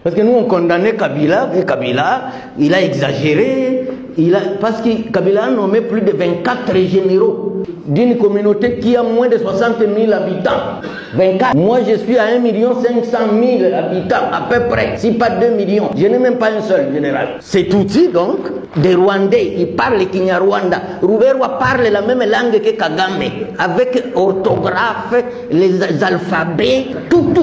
Parce que nous, on condamnait Kabila, et Kabila, il a exagéré, parce que Kabila a nommé plus de 24 généraux d'une communauté qui a moins de 60 000 habitants. 24. Moi, je suis à 1 500 000 habitants, à peu près, si pas 2 millions. Je n'ai même pas un seul général. Cet outil, donc, des Rwandais, ils parlent Kinyarwanda. Rouverwa parle la même langue que Kagame, avec orthographe, les alphabets, tout.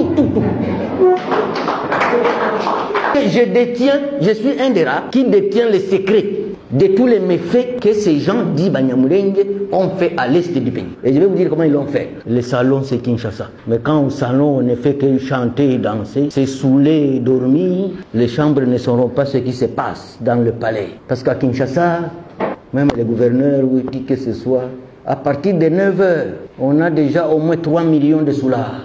Je suis un des rares qui détient les secrets de tous les méfaits que ces gens dits Banyamulenge ont fait à l'est du pays. Et je vais vous dire comment ils l'ont fait. Le salon, c'est Kinshasa. Mais quand au salon, on ne fait que chanter et danser, se saouler et dormir, les chambres ne sauront pas ce qui se passe dans le palais. Parce qu'à Kinshasa, même les gouverneurs ou qui que ce soit, à partir de 9 h, on a déjà au moins 3 millions de soulards.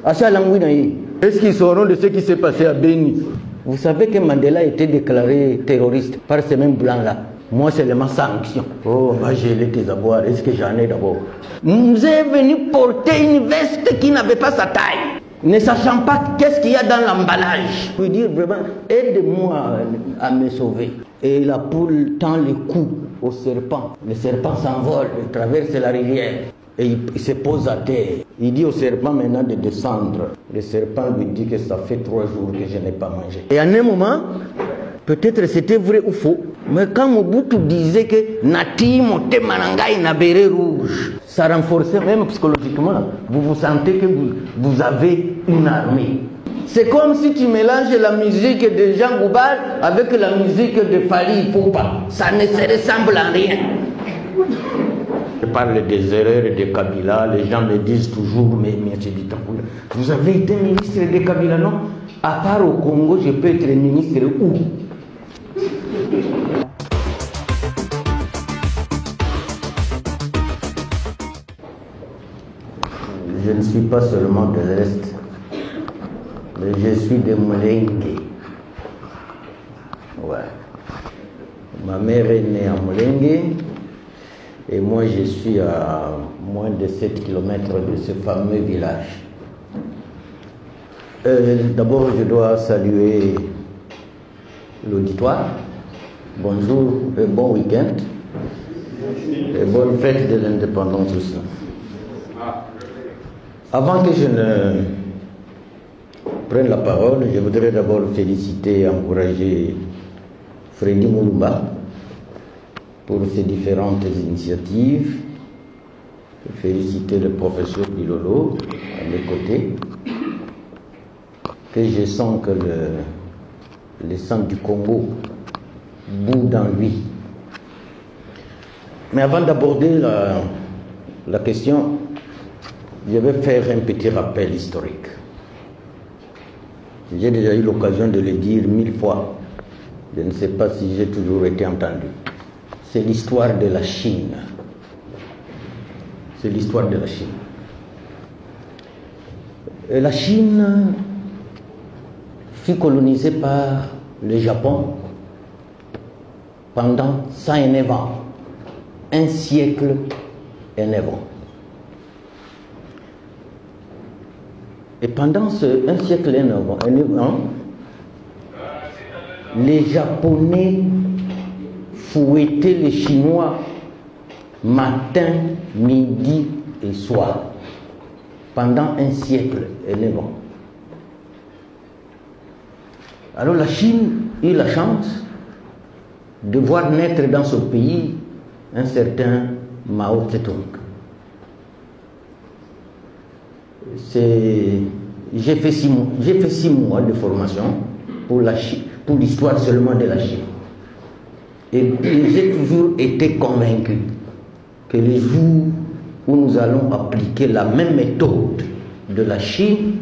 Est-ce qu'ils sauront de ce qui s'est passé à Beni? Vous savez que Mandela a été déclaré terroriste par ces mêmes blancs-là. Moi, c'est ma sanction. Oh, on va geler tes avoirs. Est-ce que j'en ai d'abord? Vous êtes venu porter une veste qui n'avait pas sa taille, ne sachant pas qu'est-ce qu'il y a dans l'emballage. Je veux dire vraiment, aide-moi à me sauver. Et la poule tend le cou au serpent. Le serpent s'envole, il traverse la rivière. Et il se pose à terre. Il dit au serpent maintenant de descendre. Le serpent lui dit que ça fait 3 jours que je n'ai pas mangé. Et à un moment, peut-être c'était vrai ou faux, mais quand Mobutu disait que Nati Mote Manangai na béret rouge, ça renforçait même psychologiquement. Vous vous sentez que vous avez une armée. C'est comme si tu mélanges la musique de Jean Goubal avec la musique de Fali Ipupa. Ça ne se ressemble à rien. Je parle des erreurs de Kabila, les gens me disent toujours, mais vous avez été ministre de Kabila, non? À part au Congo, je peux être ministre où? Je ne suis pas seulement de l'Est, mais je suis de Mulenge. Ouais. Ma mère est née à Mulenge. Et moi, je suis à moins de 7 km de ce fameux village. D'abord, je dois saluer l'auditoire. Bonjour et bon week-end. Et bonne fête de l'indépendance aussi. Avant que je ne prenne la parole, je voudrais d'abord féliciter et encourager Freddy Moulumba pour ces différentes initiatives, féliciter le professeur Bilolo à mes côtés, que je sens que le sang du Congo bout dans lui. Mais avant d'aborder la question, je vais faire un petit rappel historique. J'ai déjà eu l'occasion de le dire 1000 fois. Je ne sais pas si j'ai toujours été entendu. C'est l'histoire de la Chine. C'est l'histoire de la Chine. Et la Chine fut colonisée par le Japon pendant 109 ans. 1 siècle et 9 ans. Et pendant ce 1 siècle et 9 ans, les Japonais fouettaient les Chinois matin, midi et soir pendant 1 siècle et 9 ans. Alors la Chine eut la chance de voir naître dans ce pays un certain Mao Tse-tung. J'ai fait 6 mois de formation pour l'histoire seulement de la Chine. Et j'ai toujours été convaincu que les jours où nous allons appliquer la même méthode de la Chine,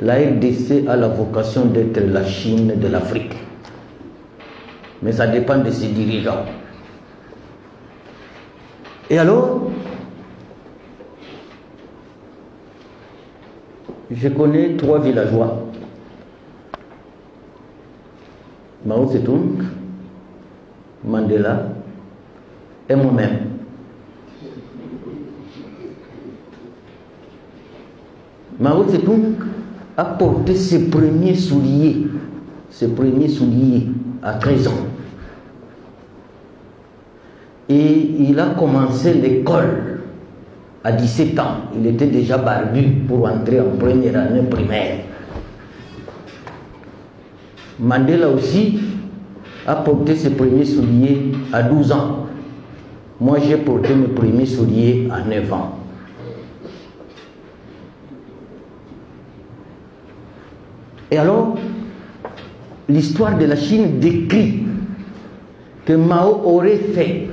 la RDC a la vocation d'être la Chine de l'Afrique. Mais ça dépend de ses dirigeants. Et alors, je connais 3 villageois. Mao Tse-tung, Mandela et moi-même. Mao Tse-tung a porté ses premiers souliers ses premiers souliers à 13 ans. Et il a commencé l'école à 17 ans. Il était déjà barbu pour entrer en première année primaire. Mandela aussi a porté ses premiers souliers à 12 ans. Moi, j'ai porté mes premiers souliers à 9 ans. Et alors, l'histoire de la Chine décrit que Mao aurait fait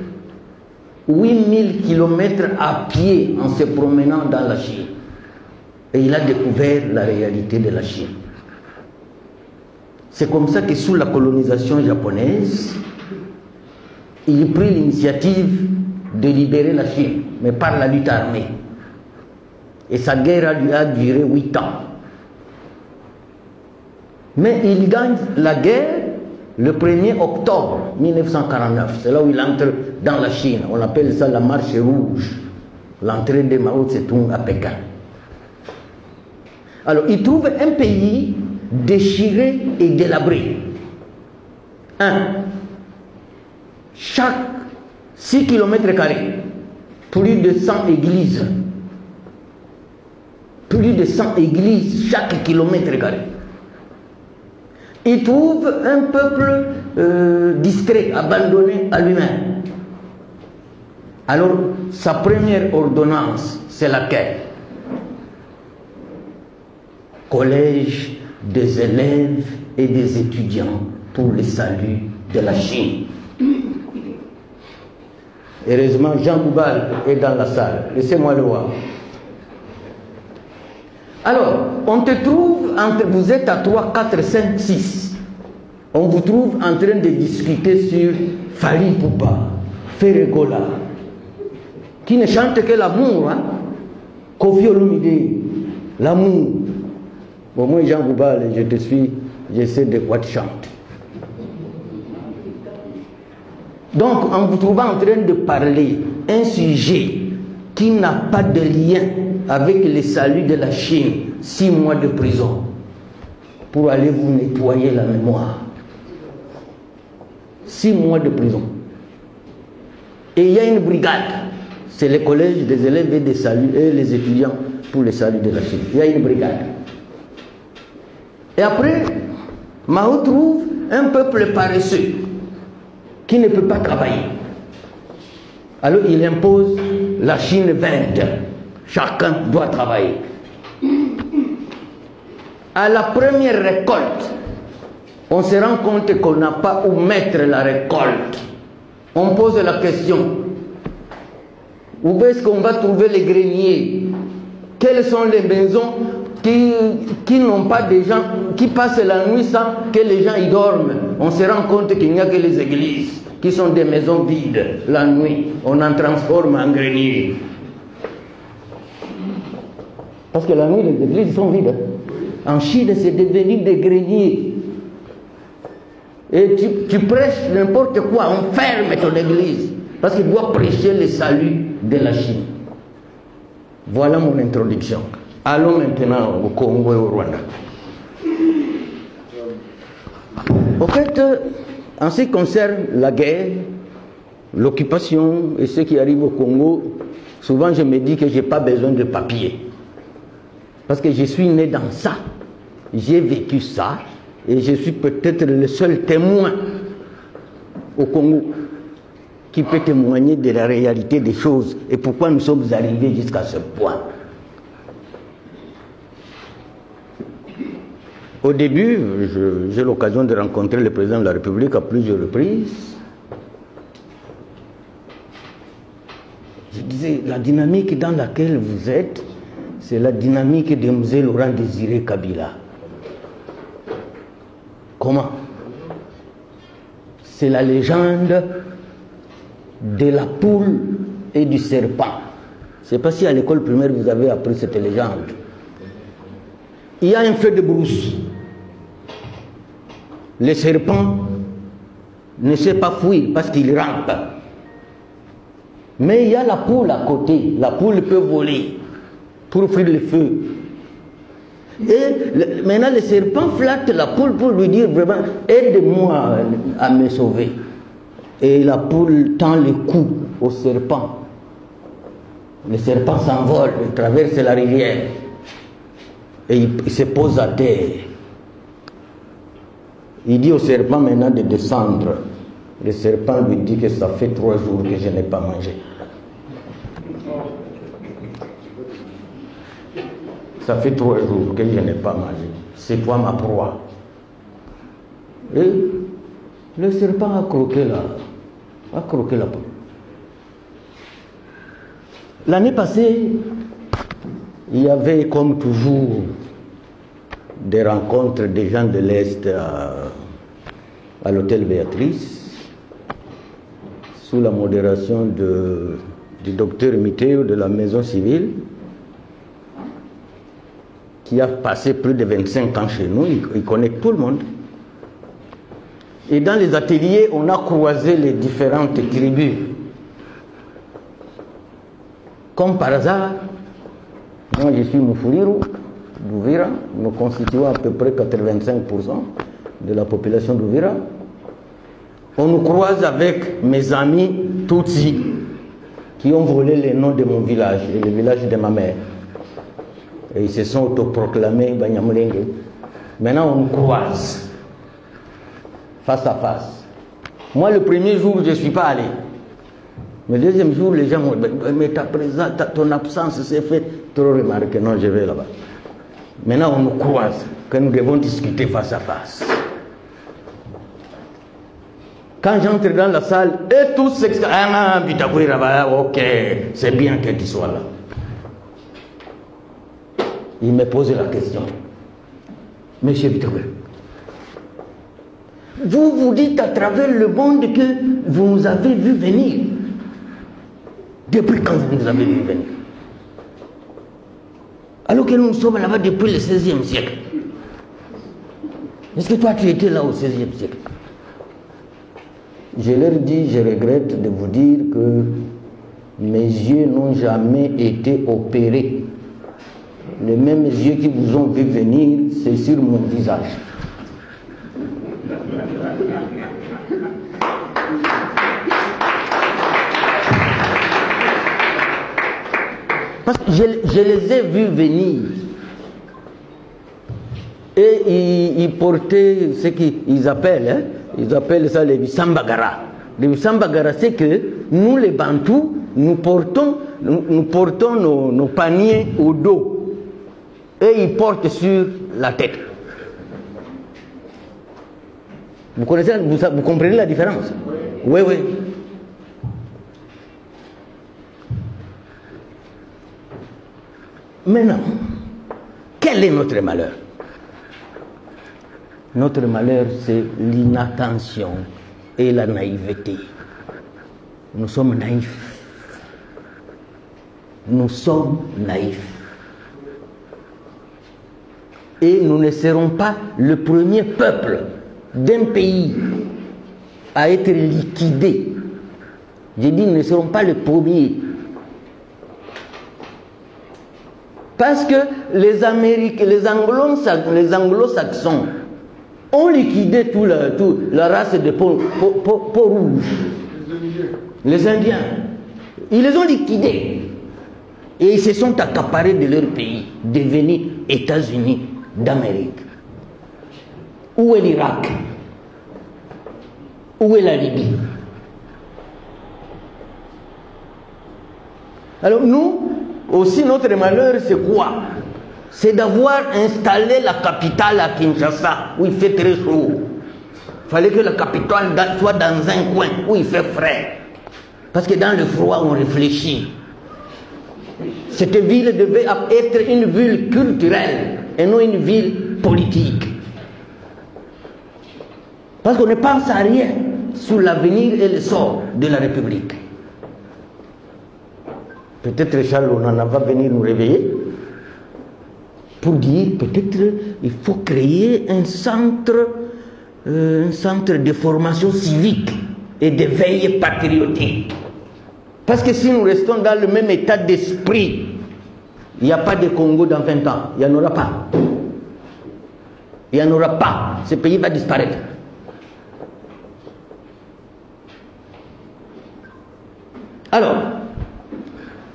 8000 km à pied en se promenant dans la Chine. Et il a découvert la réalité de la Chine. C'est comme ça que sous la colonisation japonaise, il prit l'initiative de libérer la Chine, mais par la lutte armée. Et sa guerre a duré 8 ans. Mais il gagne la guerre le 1er octobre 1949. C'est là où il entre dans la Chine. On appelle ça la marche rouge. L'entrée de Mao Tse-tung à Pékin. Alors, il trouve un pays déchiré et délabré. Chaque 6 km², plus de 100 églises. Plus de 100 églises chaque kilomètre². Il trouve un peuple distrait, abandonné à lui-même. Alors, sa première ordonnance, c'est laquelle? Collège des élèves et des étudiants pour le salut de la Chine. Heureusement, Jean Goubal est dans la salle. Laissez-moi le voir. Alors, on te trouve, vous êtes à 3, 4, 5, 6. On vous trouve en train de discuter sur Fally Ipupa, Ferregola, qui ne chante que l'amour. Hein? Koffi Olomide, l'amour. Bon, moi, Jean Goubal, je te suis, je sais de quoi tu chantes. Donc, en vous trouvant en train de parler un sujet qui n'a pas de lien avec le salut de la Chine, 6 mois de prison pour aller vous nettoyer la mémoire. 6 mois de prison. Et il y a une brigade, c'est le collège des élèves et des saluts et les étudiants pour le salut de la Chine. Il y a une brigade. Et après, Mao trouve un peuple paresseux qui ne peut pas travailler. Alors il impose la Chine verte. Chacun doit travailler. À la première récolte, on se rend compte qu'on n'a pas où mettre la récolte. On pose la question, où est-ce qu'on va trouver les greniers? Quelles sont les maisons qui n'ont pas de gens, qui passent la nuit sans que les gens y dorment? On se rend compte qu'il n'y a que les églises, qui sont des maisons vides. La nuit, on en transforme en greniers. Parce que la nuit, les églises sont vides. En Chine, c'est devenu des greniers. Et tu prêches n'importe quoi, on ferme ton église. Parce qu'il doit prêcher le salut de la Chine. Voilà mon introduction. Allons maintenant au Congo et au Rwanda. En fait, en ce qui concerne la guerre, l'occupation et ce qui arrive au Congo, souvent je me dis que je n'ai pas besoin de papier. Parce que je suis né dans ça. J'ai vécu ça. Et je suis peut-être le seul témoin au Congo qui peut témoigner de la réalité des choses et pourquoi nous sommes arrivés jusqu'à ce point. Au début, j'ai l'occasion de rencontrer le président de la République à plusieurs reprises. Je disais, la dynamique dans laquelle vous êtes, c'est la dynamique de M. Laurent Désiré Kabila. Comment? C'est la légende de la poule et du serpent. Je ne sais pas si à l'école primaire vous avez appris cette légende. Il y a un feu de brousse. Le serpent ne sait pas fuir parce qu'il rampe. Mais il y a la poule à côté. La poule peut voler pour fuir le feu. Et maintenant, le serpent flatte la poule pour lui dire vraiment, aide-moi à me sauver. Et la poule tend le cou au serpent. Le serpent s'envole, il traverse la rivière. Et il se pose à terre. Il dit au serpent maintenant de descendre. Le serpent lui dit que ça fait 3 jours que je n'ai pas mangé. Ça fait 3 jours que je n'ai pas mangé. C'est toi ma proie. Et le serpent a croqué la poule. L'année passée, il y avait comme toujours des rencontres des gens de l'Est à l'hôtel Béatrice, sous la modération du docteur Mitteo de la maison civile, qui a passé plus de 25 ans chez nous, il connaît tout le monde. Et dans les ateliers, on a croisé les différentes tribus. Comme par hasard, moi je suis Mufuliro d'Ouvira, nous constituons à peu près 85% de la population d'Ouvira. On nous croise avec mes amis Tutsi qui ont volé les noms de mon village et le village de ma mère. Et ils se sont autoproclamés Banyamulenge. Maintenant on nous croise face à face. Moi le premier jour je ne suis pas allé. Mais le deuxième jour les gens m'ont dit mais ton absence s'est fait trop remarquer. Non, je vais là-bas. Maintenant on nous croise que nous devons discuter face à face. Quand j'entre dans la salle, et tous s'exclament, ah, Bitakoui Rabat, ok, c'est bien que tu sois là. Il me pose la question. Monsieur Bitakoui, vous vous dites à travers le monde que vous nous avez vu venir. Depuis quand vous nous avez vu venir? Alors que nous sommes là-bas depuis le XVIe siècle. Est-ce que toi tu étais là au XVIe siècle? Je leur dis, je regrette de vous dire que mes yeux n'ont jamais été opérés. Les mêmes yeux qui vous ont vu venir, c'est sur mon visage. Parce que je les ai vus venir. Et ils portaient ce qu'ils appellent, ils appellent ça les Bissambagara. Les Bissambagara, c'est que nous les Bantous, nous portons nos paniers au dos. Et ils portent sur la tête. Vous connaissez, vous comprenez la différence? Oui, oui. Maintenant, quel est notre malheur? Notre malheur, c'est l'inattention et la naïveté. Nous sommes naïfs. Nous sommes naïfs. Et nous ne serons pas le premier peuple d'un pays à être liquidé. J'ai dit, nous ne serons pas le premier. Parce que les Américains, les anglo-saxons ont liquidé toute la race de peau rouge. Les Indiens. Ils les ont liquidés. Et ils se sont accaparés de leur pays, devenus États-Unis d'Amérique. Où est l'Irak? Où est la Libye? Alors nous, aussi notre malheur, c'est quoi? C'est d'avoir installé la capitale à Kinshasa, où il fait très chaud. Il fallait que la capitale soit dans un coin où il fait frais. Parce que dans le froid, on réfléchit. Cette ville devait être une ville culturelle et non une ville politique. Parce qu'on ne pense à rien sur l'avenir et le sort de la République. Peut-être Charles Onana va venir nous réveiller pour dire peut-être il faut créer un centre de formation civique et de veille patriotique. Parce que si nous restons dans le même état d'esprit, il n'y a pas de Congo dans 20 ans, il n'y en aura pas. Il n'y en aura pas. Ce pays va disparaître. Alors,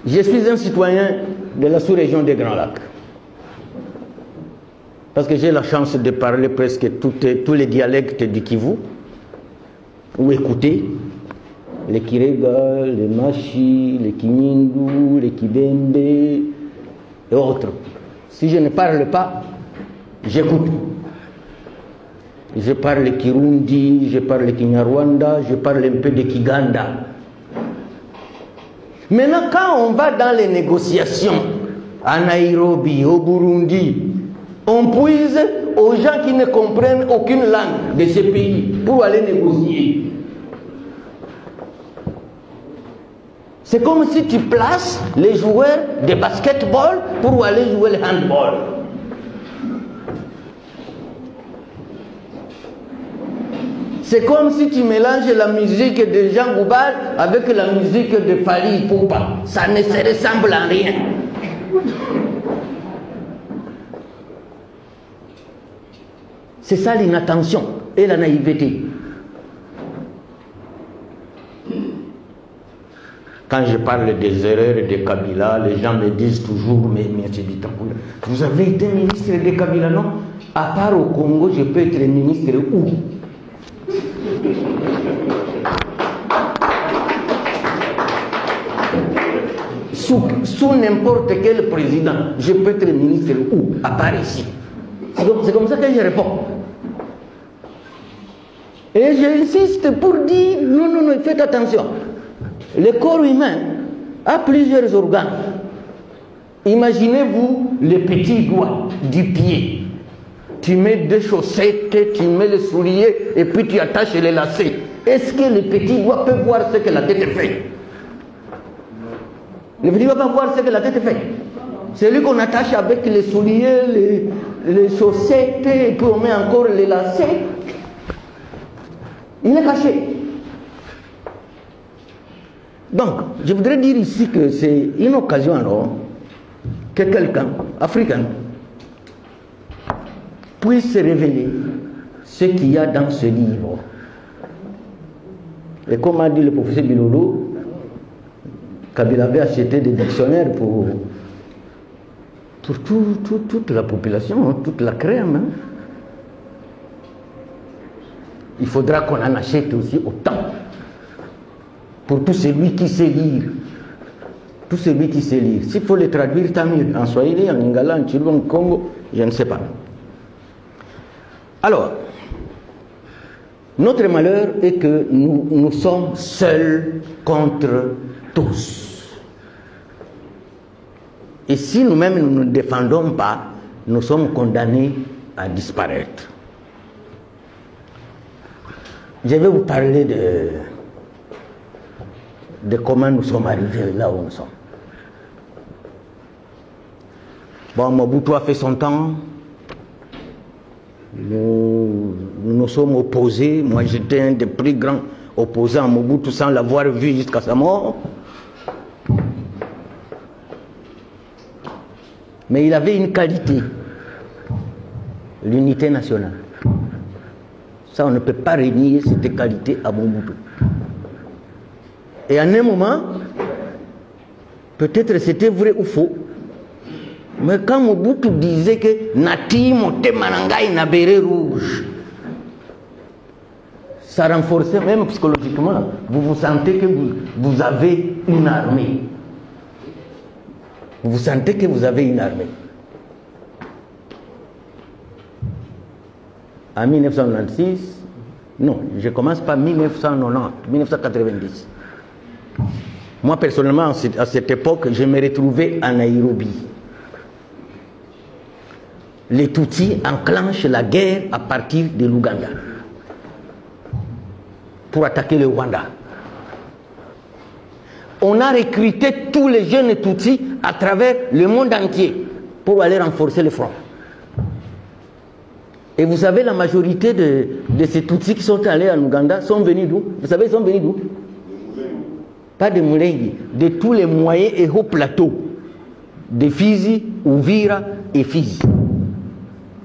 je suis un citoyen de la sous-région des Grands Lacs. Parce que j'ai la chance de parler presque tous les dialectes du Kivu, ou écouter les Kirega, les Machi, les Kinindu, les Kibembe et autres. Si je ne parle pas, j'écoute. Je parle Kirundi, je parle Kinyarwanda, je parle un peu de Kiganda. Maintenant, quand on va dans les négociations à Nairobi, au Burundi, on puise aux gens qui ne comprennent aucune langue de ce pays pour aller négocier. C'est comme si tu places les joueurs de basketball pour aller jouer le handball. C'est comme si tu mélanges la musique de Jean Goubal avec la musique de Fali Poupa. Ça ne se ressemble en rien. C'est ça l'inattention et la naïveté. Quand je parle des erreurs de Kabila, les gens me disent toujours, mais vous avez été ministre de Kabila, non? À part au Congo, je peux être ministre où? Sous n'importe quel président, je peux être ministre où? À part ici. C'est comme ça que je réponds. Et j'insiste pour dire, non, faites attention. Le corps humain a plusieurs organes. Imaginez-vous les petits doigts du pied. Tu mets des chaussettes, tu mets les souliers et puis tu attaches les lacets. Est-ce que les petits doigts peuvent voir ce que la tête fait? Les petits doigts peuvent voir ce que la tête fait. C'est lui qu'on attache avec les souliers, les chaussettes, et puis on met encore les lacets. Il est caché. Donc, je voudrais dire ici que c'est une occasion alors que quelqu'un, africain, puisse révéler ce qu'il y a dans ce livre. Et comme a dit le professeur Bilolo, Kabila avait acheté des dictionnaires pour toute la population, toute la crème. Hein. Il faudra qu'on en achète aussi autant. Pour tout celui qui sait lire. Tout celui qui sait lire. S'il faut les traduire, tant mieux. En Swahili, en Lingala, en Chilou, en Congo, je ne sais pas. Alors, notre malheur est que nous sommes seuls contre tous. Et si nous-mêmes nous ne défendons pas, nous sommes condamnés à disparaître. Je vais vous parler de comment nous sommes arrivés là où nous sommes. Bon, Mobutu a fait son temps. Nous nous sommes opposés. Moi, j'étais un des plus grands opposants à Mobutu sans l'avoir vu jusqu'à sa mort. Mais il avait une qualité, l'unité nationale. Ça, on ne peut pas renier cette qualité à Mobutu. Et à un moment, peut-être c'était vrai ou faux, mais quand Mobutu disait que Nati Mote Manangai na béret rouge, ça renforçait même psychologiquement. Vous vous sentez que vous avez une armée. Vous sentez que vous avez une armée. En 1996, non, je commence par 1990, 1990. Moi, personnellement, à cette époque, je me retrouvais à Nairobi. Les Tutsis enclenchent la guerre à partir de l'Ouganda pour attaquer le Rwanda. On a recruté tous les jeunes Tutsis à travers le monde entier pour aller renforcer le front. Et vous savez, la majorité de ces Tutsis qui sont allés en Ouganda sont venus d'où? Vous savez, ils sont venus d'où? Pas de Moulengi, de tous les moyens et hauts plateaux de Fizi, Uvira et Fizi.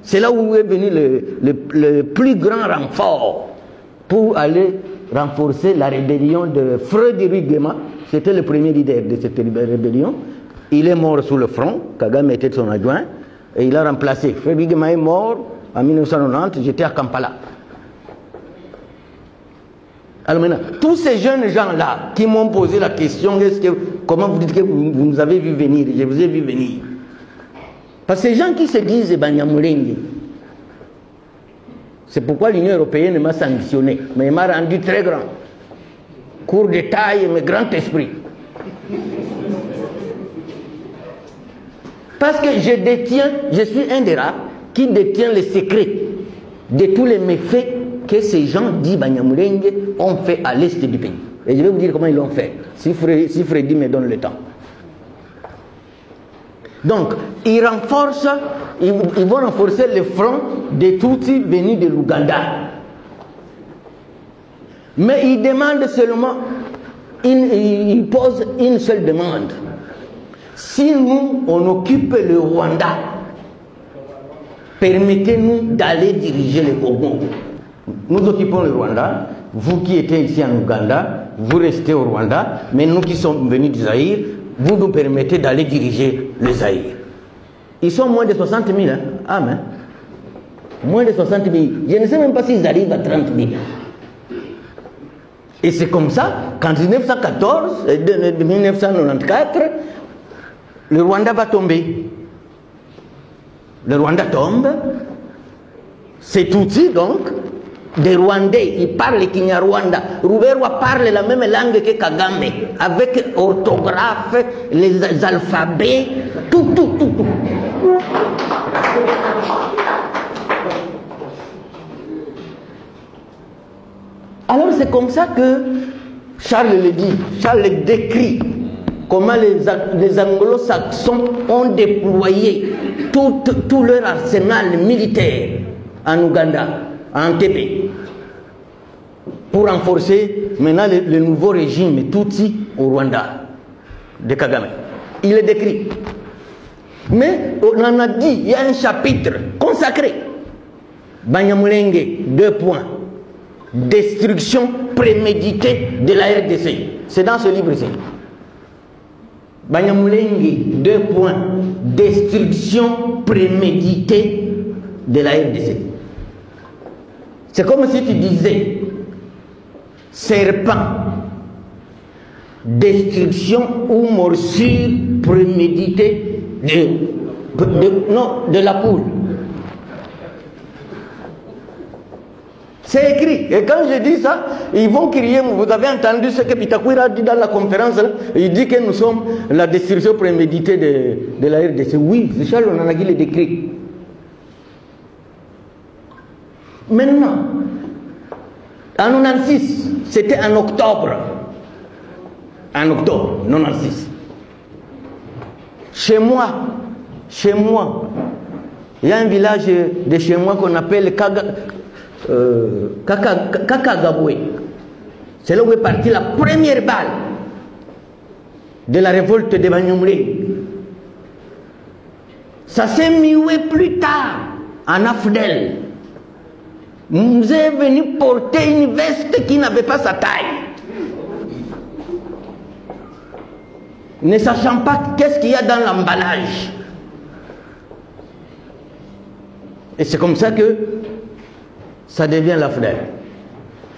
C'est là où est venu le plus grand renfort pour aller renforcer la rébellion de Frédéric Guéma. C'était le premier leader de cette rébellion. Il est mort sous le front, Kagame était son adjoint, et il a remplacé. Frédéric Guéma est mort en 1990, j'étais à Kampala. Alors maintenant, tous ces jeunes gens-là qui m'ont posé la question, comment vous dites que vous nous avez vu venir? Je vous ai vu venir. Parce que ces gens qui se disent Banyamulenge, c'est pourquoi l'Union européenne m'a sanctionné, mais il m'a rendu très grand. Court de taille, mais grand esprit. Parce que je suis un des rares qui détient les secrets de tous les méfaits que ces gens dits Banyamulenge ont fait à l'est du pays. Et je vais vous dire comment ils l'ont fait, si Freddy me donne le temps. Donc, ils vont renforcer le front des Tutsis venus de l'Ouganda. Mais ils demandent seulement, ils posent une seule demande. Si nous, on occupe le Rwanda, permettez-nous d'aller diriger le Congo. Nous occupons le Rwanda, vous qui étiez ici en Ouganda, vous restez au Rwanda, mais nous qui sommes venus du Zaïre, vous nous permettez d'aller diriger le Zaïre. Ils sont moins de 60 000, hein? Ah, mais moins de 60 000. Je ne sais même pas s'ils arrivent à 30 000. Et c'est comme ça qu'en 1914, 1994, le Rwanda va tomber. Le Rwanda tombe. C'est Tutsi donc. Des Rwandais, ils parlent Kinyarwanda. Ruberwa parle la même langue que Kagame, avec orthographe, les alphabets, tout. Alors c'est comme ça que Charles le dit, Charles le décrit comment les anglo-saxons ont déployé tout leur arsenal militaire en Ouganda, en Entebbe, pour renforcer maintenant le nouveau régime Tutsi au Rwanda de Kagame. Il est décrit. Mais on en a dit, il y a un chapitre consacré. Banyamulenge, 2 points. Destruction préméditée de la RDC. C'est dans ce livre-ci. Banyamulenge, 2 points. Destruction préméditée de la RDC. C'est comme si tu disais serpent, destruction ou morsure préméditée de la poule. C'est écrit. Et quand je dis ça, ils vont crier. Vous avez entendu ce que Pitakwira a dit dans la conférence là? Il dit que nous sommes la destruction préméditée de la RDC. Oui, c'est Charles Onanagi le décrit. Maintenant, en 96, c'était en octobre. En octobre 96. Chez moi, il y a un village de chez moi qu'on appelle Kakagabwe. C'est là où est partie la première balle de la révolte de Banyamulenge. Ça s'est mué plus tard en Afdel. Nous est venu porter une veste qui n'avait pas sa taille. Ne sachant pas qu'est-ce qu'il y a dans l'emballage. Et c'est comme ça que ça devient l'AFDEL.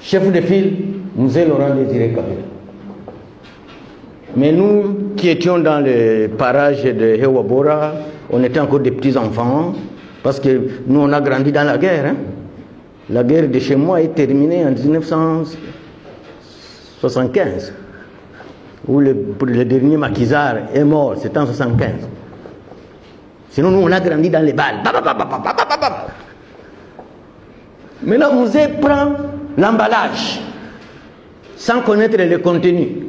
Chef de file, Musée Laurent Désiré Kabila. Mais nous qui étions dans les parages de Hewabora, on était encore des petits enfants, parce que nous on a grandi dans la guerre. Hein? La guerre de chez moi est terminée en 1975, où le dernier maquisard est mort, c'était en 1975. Sinon, nous, on a grandi dans les balles. Maintenant, vous prend l'emballage, sans connaître le contenu.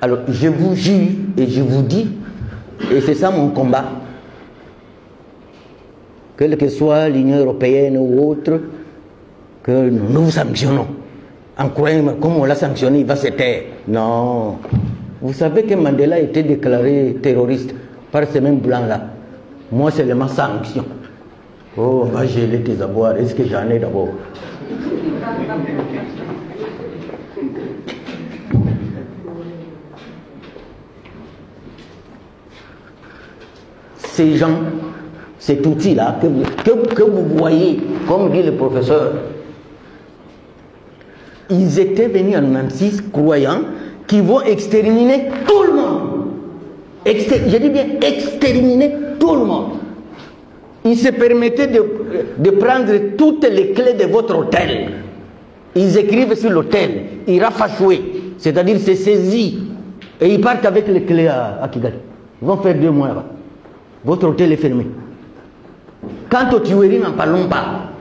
Alors, je vous jure et je vous dis, et c'est ça mon combat, quelle que soit l'Union européenne ou autre, que nous vous sanctionnons. En croyant, comme on l'a sanctionné, il va se taire. Non. Vous savez que Mandela a été déclaré terroriste par ces mêmes blancs-là. Moi, c'est ma sanction. Oh, on va geler tes avoirs. Est-ce que j'en ai d'abord? Ces gens, cet outil-là que vous voyez, comme dit le professeur, ils étaient venus en 96 croyant qu'ils vont exterminer tout le monde. Je dis bien exterminer tout le monde. Ils se permettaient de prendre toutes les clés de votre hôtel. Ils écrivent sur l'hôtel, ils rafachouent, c'est-à-dire c'est saisi. Et ils partent avec les clés à Kigali. Ils vont faire 2 mois là-bas. Votre hôtel est fermé. Quant aux tueries, n'en parlons pas.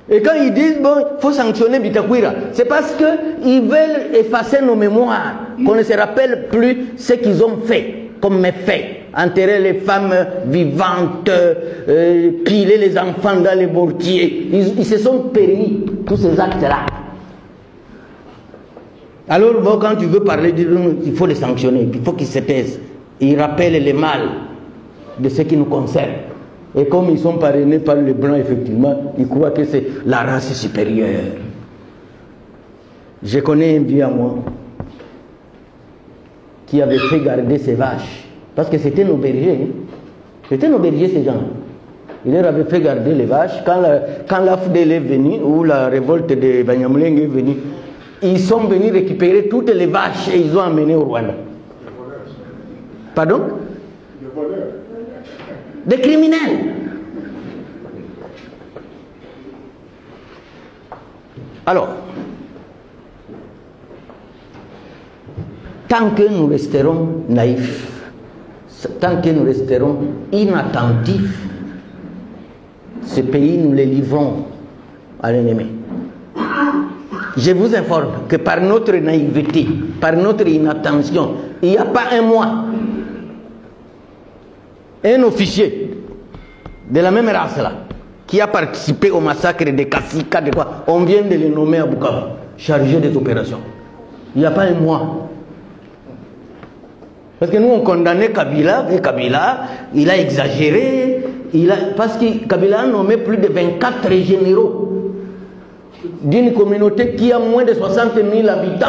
Et quand ils disent, bon, il faut sanctionner Bitakwira, c'est parce qu'ils veulent effacer nos mémoires, qu'on ne se rappelle plus ce qu'ils ont fait comme méfaits. Enterrer les femmes vivantes, piler les enfants dans les mortiers. Ils se sont permis tous ces actes-là. Alors, bon, quand tu veux parler, il faut les sanctionner, il faut qu'ils se taisent. Ils rappellent les mal de ce qui nous concerne. Et comme ils sont parrainés par les Blancs, effectivement, ils croient que c'est la race supérieure. Je connais un vieux à moi qui avait fait garder ses vaches. Parce que c'était nos bergers. Hein. C'était nos bergers, ces gens. Il leur avait fait garder les vaches. Quand la FDL est venue, ou la révolte de Banyamulenge est venue, ils sont venus récupérer toutes les vaches et ils ont emmené au Rwanda. Pardon? Des criminels. Alors, tant que nous resterons naïfs, tant que nous resterons inattentifs, ce pays, nous le livrons à l'ennemi. Je vous informe que par notre naïveté, par notre inattention, il n'y a pas un mois, un officier de la même race là, qui a participé au massacre de Kassika, de quoi, on vient de le nommer à Bukavu, chargé des opérations. Il n'y a pas un mois. Parce que nous on condamnait Kabila, et Kabila, il a exagéré, parce que Kabila a nommé plus de 24 généraux d'une communauté qui a moins de 60 000 habitants.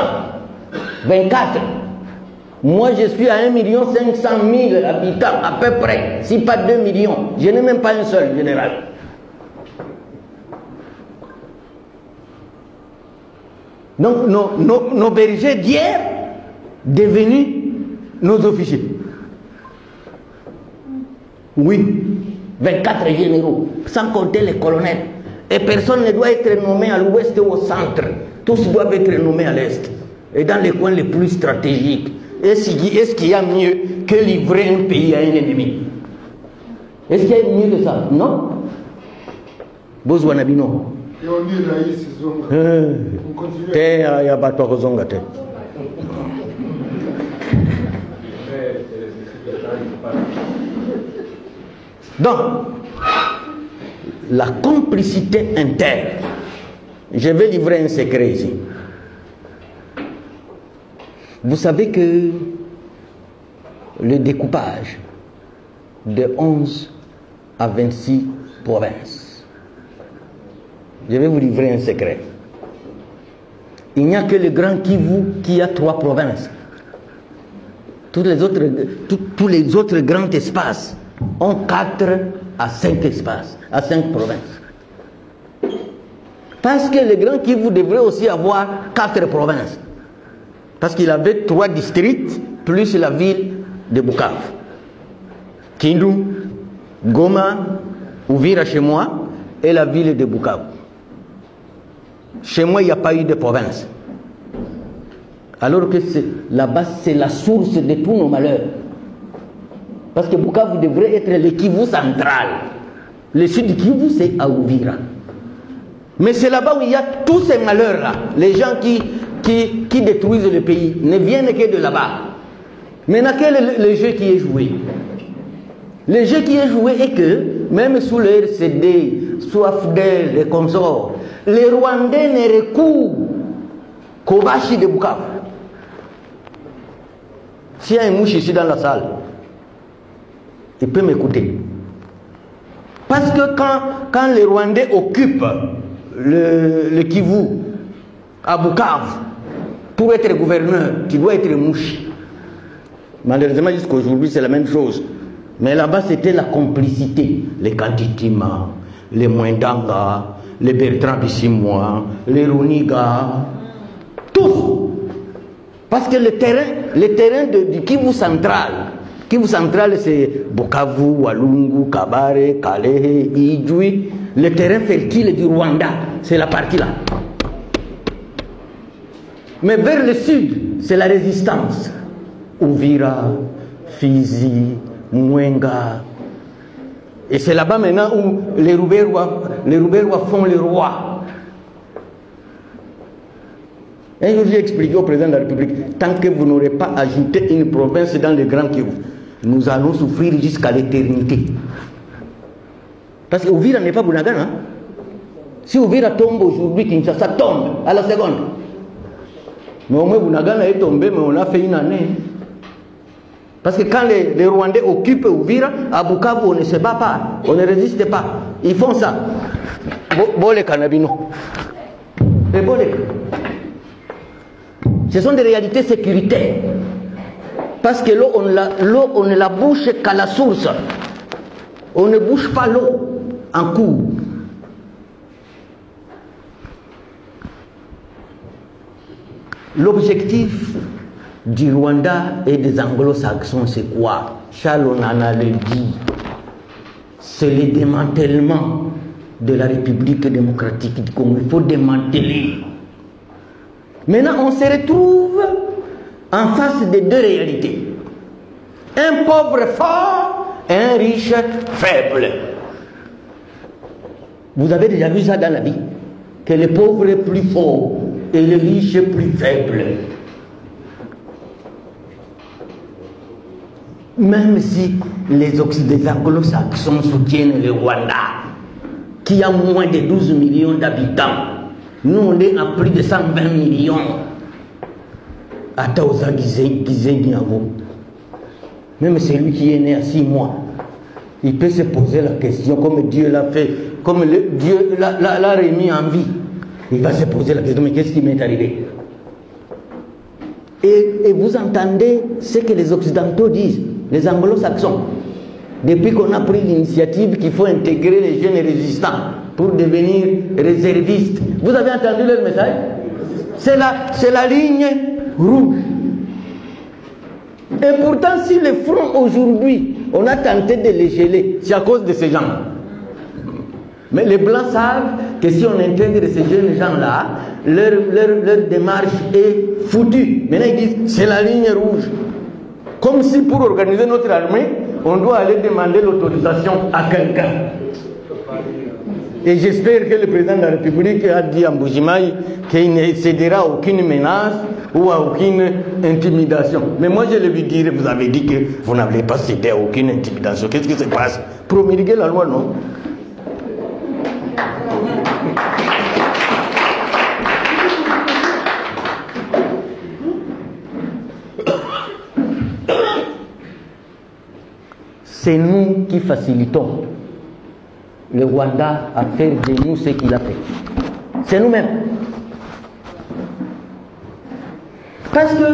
24. Moi, je suis à 1 500 000 habitants, à peu près, si pas 2 millions. Je n'ai même pas un seul général. Donc, nos bergers d'hier, devenus nos officiers. Oui, 24 généraux, sans compter les colonels. Et personne ne doit être nommé à l'ouest ou au centre. Tous doivent être nommés à l'est. Et dans les coins les plus stratégiques. Est-ce qu'il y a mieux que livrer un pays à un ennemi? Est-ce qu'il y a mieux que ça? Non. Bozwanabino. Et on dit là, on continue. Donc, la complicité interne. Je vais livrer un secret ici. Vous savez que le découpage de 11 à 26 provinces, je vais vous livrer un secret. Il n'y a que le Grand Kivu qui a 3 provinces. Tous les autres grands espaces ont 4 à 5 espaces, à 5 provinces. Parce que le Grand Kivu devrait aussi avoir 4 provinces. Parce qu'il avait 3 districts, plus la ville de Bukavu. Kindu, Goma, Uvira chez moi, et la ville de Bukavu. Chez moi, il n'y a pas eu de province. Alors que là-bas, c'est la source de tous nos malheurs. Parce que Bukavu devrait être le Kivu central. Le sud du Kivu, c'est à Uvira. Mais c'est là-bas où il y a tous ces malheurs-là. Les gens qui détruisent le pays ne viennent que de là-bas. Maintenant, quel est le jeu qui est joué? Le jeu qui est joué est que, même sous le RCD, sous AFDEL et consorts, les Rwandais ne recourent qu'au Bashi de Bukavu. S'il y a un mouche ici dans la salle, il peut m'écouter. Parce que quand les Rwandais occupent le Kivu, à Bukavu, pour être gouverneur, tu dois être mouche. Malheureusement, jusqu'à aujourd'hui, c'est la même chose. Mais là-bas, c'était la complicité. Les Kantitima, les Mwendanga, les Bertrand Bissimois, les Runiga, tous. Parce que le terrain du Kivu central, c'est Bukavu, Walungu, Kabare, Kalehe, Idjoui. Le terrain fertile du Rwanda, c'est la partie là. Mais vers le sud, c'est la résistance. Uvira, Fizi, Mwenga. Et c'est là-bas maintenant où les Rouberwa font le roi. Un jour, j'ai expliqué au président de la République, tant que vous n'aurez pas ajouté une province dans le Grand Kivu, nous allons souffrir jusqu'à l'éternité. Parce que Uvira n'est pas Bunagana. Hein? Si Uvira tombe aujourd'hui, Kinshasa tombe à la seconde. Mais au moins Bunagana est tombé, mais on a fait une année. Parce que quand les Rwandais occupent Uvira, à Bukavu, on ne se bat pas, on ne résiste pas. Ils font ça. Bole Kanabino. Ce sont des réalités sécuritaires. Parce que l'eau, on ne la bouche qu'à la source. On ne bouge pas l'eau en cours. L'objectif du Rwanda et des Anglo-Saxons, c'est quoi? Charles Onana le dit. C'est le démantèlement de la République démocratique du Congo. Il faut démanteler. Maintenant, on se retrouve en face de deux réalités. Un pauvre fort et un riche faible. Vous avez déjà vu ça dans la vie? Que le pauvre est plus fort et le riche est plus faible. Même si les Anglo-Saxons soutiennent le Rwanda, qui a moins de 12 millions d'habitants, nous on est à plus de 120 millions. Même celui qui est né à 6 mois, il peut se poser la question, comme Dieu l'a fait, comme Dieu l'a remis en vie. Il va se poser la question, mais qu'est-ce qui m'est arrivé? Et vous entendez ce que les Occidentaux disent, les Anglo-Saxons. Depuis qu'on a pris l'initiative qu'il faut intégrer les jeunes résistants pour devenir réservistes. Vous avez entendu leur message? C'est la ligne rouge. Et pourtant, si le front aujourd'hui, on a tenté de les geler, c'est à cause de ces gens. Mais les Blancs savent que si on intègre ces jeunes gens-là, leur démarche est foutue. Maintenant, ils disent, c'est la ligne rouge. Comme si pour organiser notre armée, on doit aller demander l'autorisation à quelqu'un. Et j'espère que le président de la République a dit à Mbujimaï qu'il ne cédera à aucune menace ou à aucune intimidation. Mais moi je lui dirais, vous avez dit que vous n'avez pas cédé à aucune intimidation. Qu'est-ce qui se passe? Promulguer la loi, non? C'est nous qui facilitons le Rwanda à faire de nous ce qu'il a fait. C'est nous-mêmes. Parce que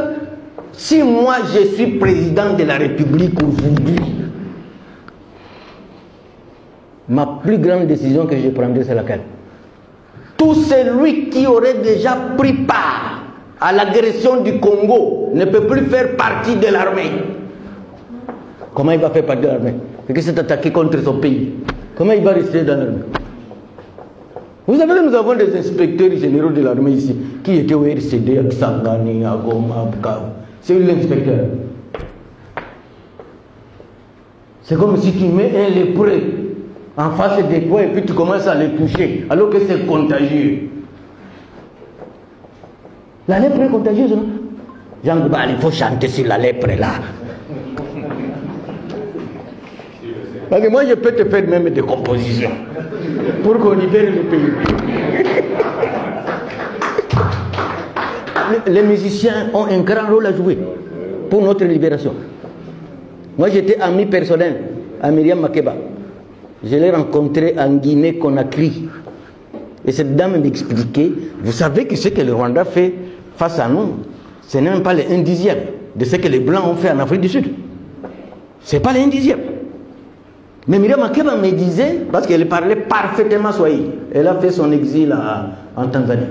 si moi je suis président de la République aujourd'hui, ma plus grande décision que je prendrai, c'est laquelle? Tout celui qui aurait déjà pris part à l'agression du Congo ne peut plus faire partie de l'armée. Comment il va faire partie de l'armée? Parce qu'il s'est attaqué contre son pays. Comment il va rester dans l'armée? Vous savez que nous avons des inspecteurs généraux de l'armée ici, qui étaient au RCD, à Kisangani, à Goma, à Bukavu. C'est lui l'inspecteur. C'est comme si tu mets un lépreux en face de toi et puis tu commences à le toucher, alors que c'est contagieux. La lèpre est contagieuse, non? Jean Goubal, il faut chanter sur la lèpre là. Parce que moi, je peux te faire même des compositions pour qu'on libère le pays. Les musiciens ont un grand rôle à jouer pour notre libération. Moi, j'étais ami personnel à Myriam Makeba. Je l'ai rencontrée en Guinée-Conakry. Et cette dame m'expliquait, vous savez que ce que le Rwanda fait face à nous, ce n'est même pas les 1/10 de ce que les Blancs ont fait en Afrique du Sud. Ce n'est pas les 1/10. Mais Myriam Makeba me disait, parce qu'elle parlait parfaitement Swahili, elle a fait son exil en Tanzanie.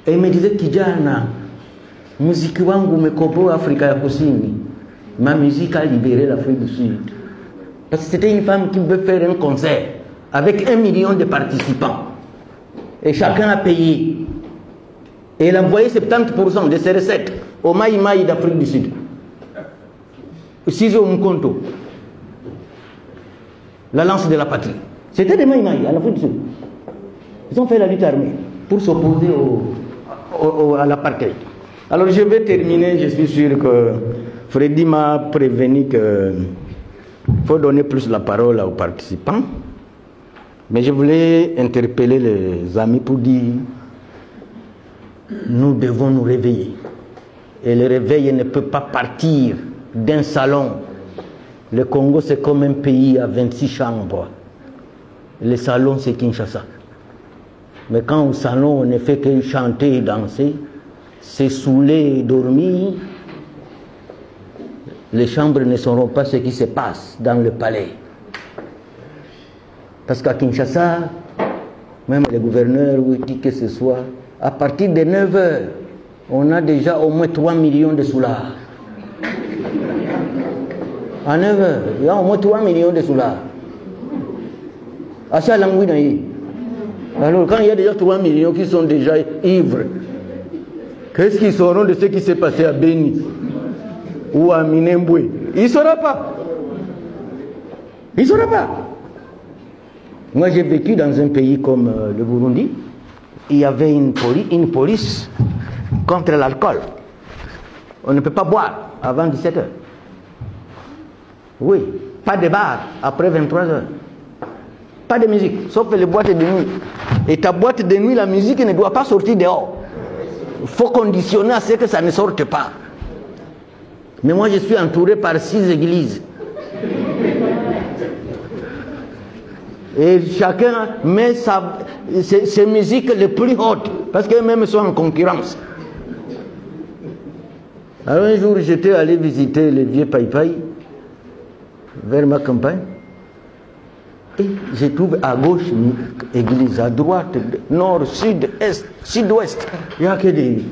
Et elle me disait, Kijana, muziki wangu umekomboa Afrika ya Kusini. Ma musique a libéré l'Afrique du Sud. Parce que c'était une femme qui veut faire un concert avec 1 million de participants. Et chacun a payé. Et elle a envoyé 70% de ses recettes au Maï Maï d'Afrique du Sud. Sizo Mkonto. La lance de la patrie. C'était des Maï Maï en Afrique du Sud. Ils ont fait la lutte armée pour s'opposer à l'apartheid. Alors je vais terminer, je suis sûr que Freddy m'a prévenu qu'il faut donner plus la parole aux participants. Mais je voulais interpeller les amis pour dire nous devons nous réveiller. Et le réveil ne peut pas partir d'un salon. Le Congo, c'est comme un pays à 26 chambres. Le salon, c'est Kinshasa. Mais quand au salon, on ne fait que chanter et danser, se saouler et dormir, les chambres ne sauront pas ce qui se passe dans le palais. Parce qu'à Kinshasa, même les gouverneurs ou qui que ce soit, à partir de 9 h, on a déjà au moins 3 millions de soulards. À 9 h, il y a au moins 3 millions de soulards. À Chalangui, alors quand il y a déjà 3 millions qui sont déjà ivres, qu'est-ce qu'ils sauront de ce qui s'est passé à Béni ou à Minembwe? Ils ne sauront pas. Ils ne sauront pas. Moi, j'ai vécu dans un pays comme le Burundi. Il y avait une police contre l'alcool. On ne peut pas boire avant 17 h. Oui, pas de bar après 23 h. Pas de musique, sauf les boîtes de nuit. Et ta boîte de nuit, la musique ne doit pas sortir dehors. Il faut conditionner à ce que ça ne sorte pas. Mais moi, je suis entouré par 6 églises. Et chacun met ses musiques les plus hautes, parce qu'elles-mêmes sont en concurrence. Alors un jour, j'étais allé visiter le vieux Païpaï, vers ma campagne, et je trouve à gauche une église, à droite, nord, sud, est, sud-ouest. Il n'y a que des...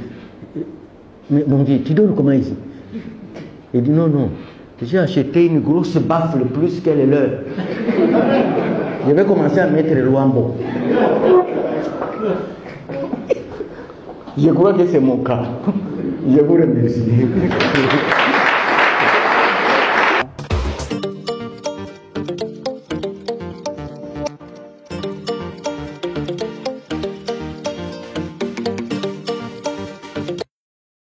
Mais mon Dieu, tu donnes comment ici? Il dit non, j'ai acheté une grosse baffle plus qu'elle est leur. Je vais commencer à mettre le Luambo. Je crois que c'est mon cas. Je vous remercie.